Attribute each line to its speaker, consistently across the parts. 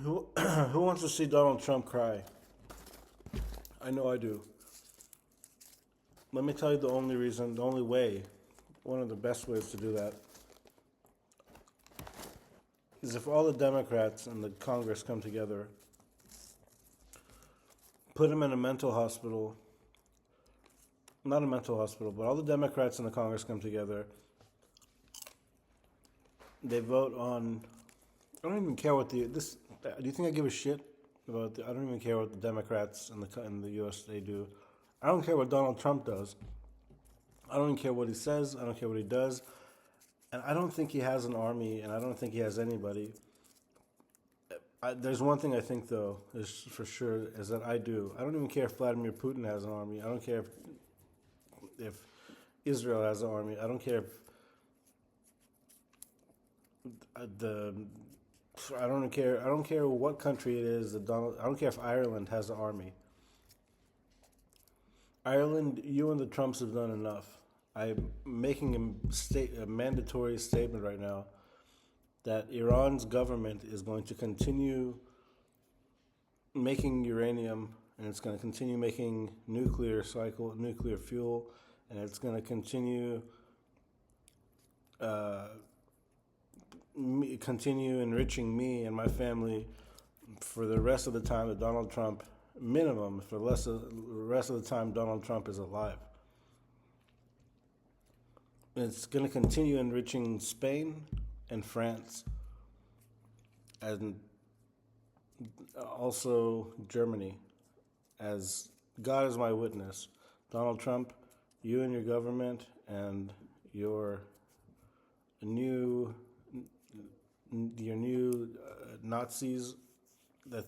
Speaker 1: Who who wants to see Donald Trump cry? I know I do. Let me tell you the only reason, the only way, one of the best ways to do that is if all the Democrats in the Congress come together, put him in a mental hospital, not a mental hospital, but all the Democrats in the Congress come together, they vote on. I don't even care what the this. Do you think I give a shit about? I don't even care what the Democrats in the U.S. they do. I don't care what Donald Trump does. I don't even care what he says. I don't care what he does. And I don't think he has an army, and I don't think he has anybody. There's one thing I think, though, is for sure, is that I do. I don't even care if Vladimir Putin has an army. I don't care if Israel has an army. I don't care if the. I don't care. I don't care what country it is that Donald. I don't care if Ireland has an army. Ireland, you and the Trumps have done enough. I'm making a mandatory statement right now that Iran's government is going to continue making uranium, and it's going to continue making nuclear fuel, and it's going to continue uh, continue enriching me and my family for the rest of the time that Donald Trump, minimum for the rest of the time Donald Trump is alive. It's going to continue enriching Spain and France, and also Germany. As God is my witness, Donald Trump, you and your government and your new Nazis that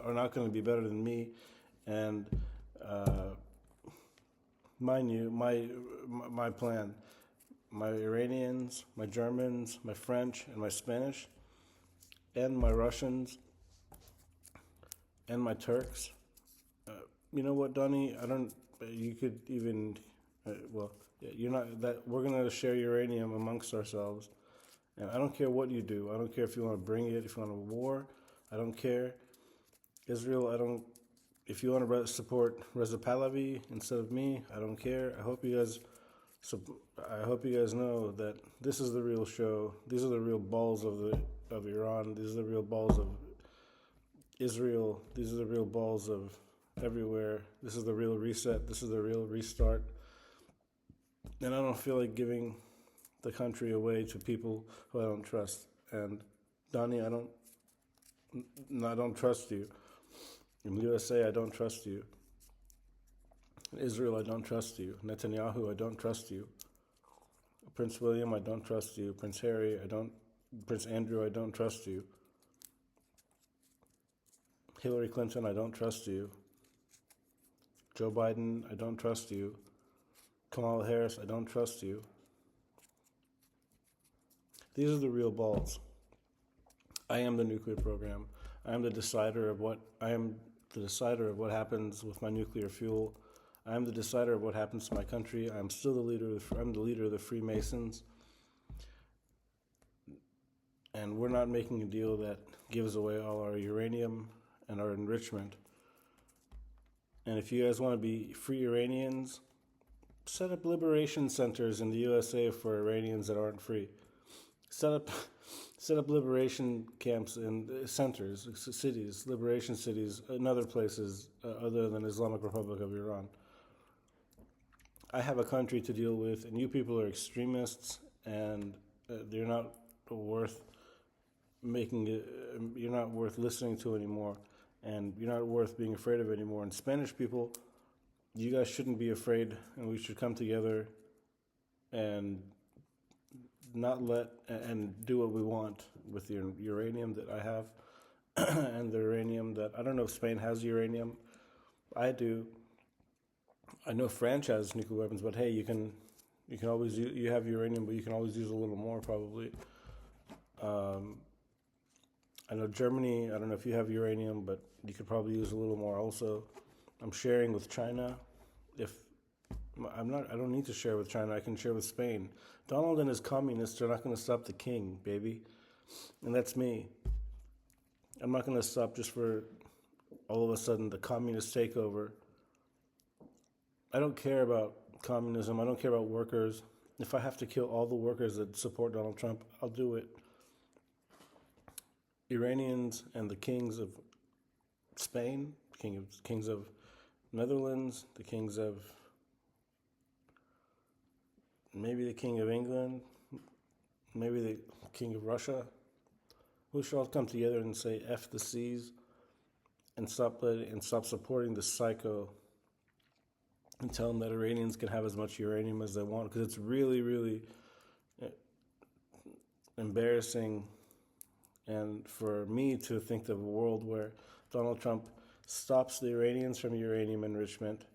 Speaker 1: are not going to be better than me, and my plan, my Iranians, my Germans, my French, and my Spanish, and my Russians, and my Turks. You know what, Donnie? I don't. You could even. Well, yeah, you're not that. We're gonna share uranium amongst ourselves, and I don't care what you do. I don't care if you want to bring it, if you want a war. I don't care. Israel, I don't. If you want to support Reza Pahlavi instead of me, I don't care. I hope you guys. So I hope you guys know that this is the real show. These are the real balls of Iran. These are the real balls of Israel. These are the real balls of everywhere. This is the real reset. This is the real restart. And I don't feel like giving the country away to people who I don't trust. And Donnie, I don't trust you. In the USA, I don't trust you. In Israel, I don't trust you. Netanyahu, I don't trust you. Prince William, I don't trust you. Prince Harry, I don't. Prince Andrew, I don't trust you. Hillary Clinton, I don't trust you. Joe Biden, I don't trust you. Kamala Harris, I don't trust you. These are the real balls. I am the nuclear program. I am the decider of what happens with my nuclear fuel. I am the decider of what happens to my country. I'm still the leader. I'm the leader of the Freemasons, and we're not making a deal that gives away all our uranium and our enrichment. And if you guys want to be free Iranians, set up liberation centers in the USA for Iranians that aren't free. Set up liberation camps in centers, cities, liberation cities, in other places other than Islamic Republic of Iran. I have a country to deal with, and you people are extremists, and you're not worth you're not worth listening to anymore, and you're not worth being afraid of anymore. And Spanish people, you guys shouldn't be afraid, and we should come together and not and do what we want with the uranium that I have and the uranium that I don't know if Spain has uranium. I do. I know France has nuclear weapons, but hey, you can always you have uranium, but you can always use a little more probably. I know Germany. I don't know if you have uranium, but you could probably use a little more also. I'm sharing with China. If I'm not, I don't need to share with China. I can share with Spain. Donald and his communists are not going to stop the king, baby, and that's me. I'm not going to stop just for all of a sudden the communist takeover. I don't care about communism. I don't care about workers. If I have to kill all the workers that support Donald Trump, I'll do it. Iranians and the kings of Spain, kings of Netherlands, the kings of maybe the king of England, maybe the king of Russia, we should all come together and say F the seas and stop supporting the psycho and tell them that Iranians can have as much uranium as they want, because it's really, really embarrassing. And for me to think of a world where Donald Trump stops the Iranians from uranium enrichment,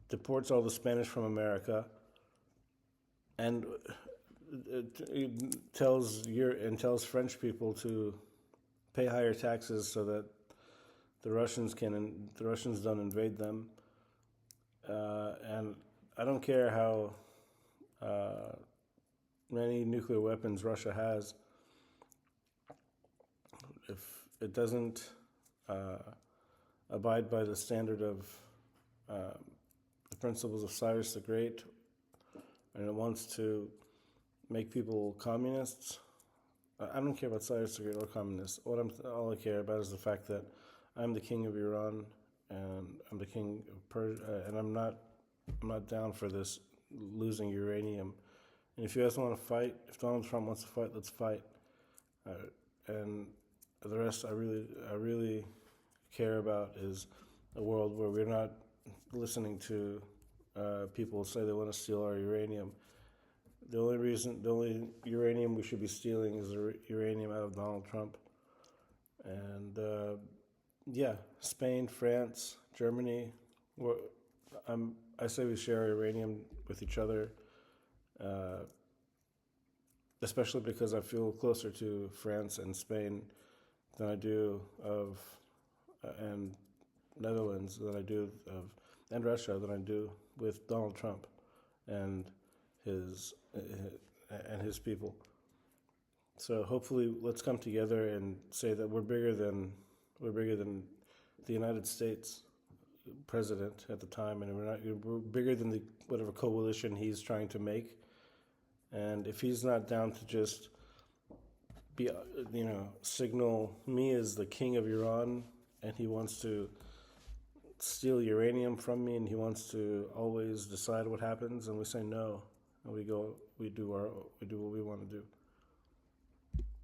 Speaker 1: deports all the Spanish from America, and tells French people to pay higher taxes so that the Russians don't invade them. And I don't care how many nuclear weapons Russia has. If it doesn't abide by the standard of the principles of Cyrus the Great, and it wants to make people communists, I don't care about Cyrus the Great or communists. All I care about is the fact that I'm the king of Iran and I'm the king of Persia, and I'm not down for this losing uranium. And if you guys want to fight, if Donald Trump wants to fight, let's fight. And the rest, I really care about is a world where we're not listening to people say they want to steal our uranium. The only uranium we should be stealing is the uranium out of Donald Trump. And Spain, France, Germany. I say we share uranium with each other, especially because I feel closer to France and Spain than I do and Netherlands than I do and Russia than I do with Donald Trump and his people. So hopefully, let's come together and say that we're bigger than the United States president at the time, and we're bigger than whatever coalition he's trying to make. And if he's not down to just be, signal me as the king of Iran, and he wants to steal uranium from me, and he wants to always decide what happens, and we say no, and we do what we want to do.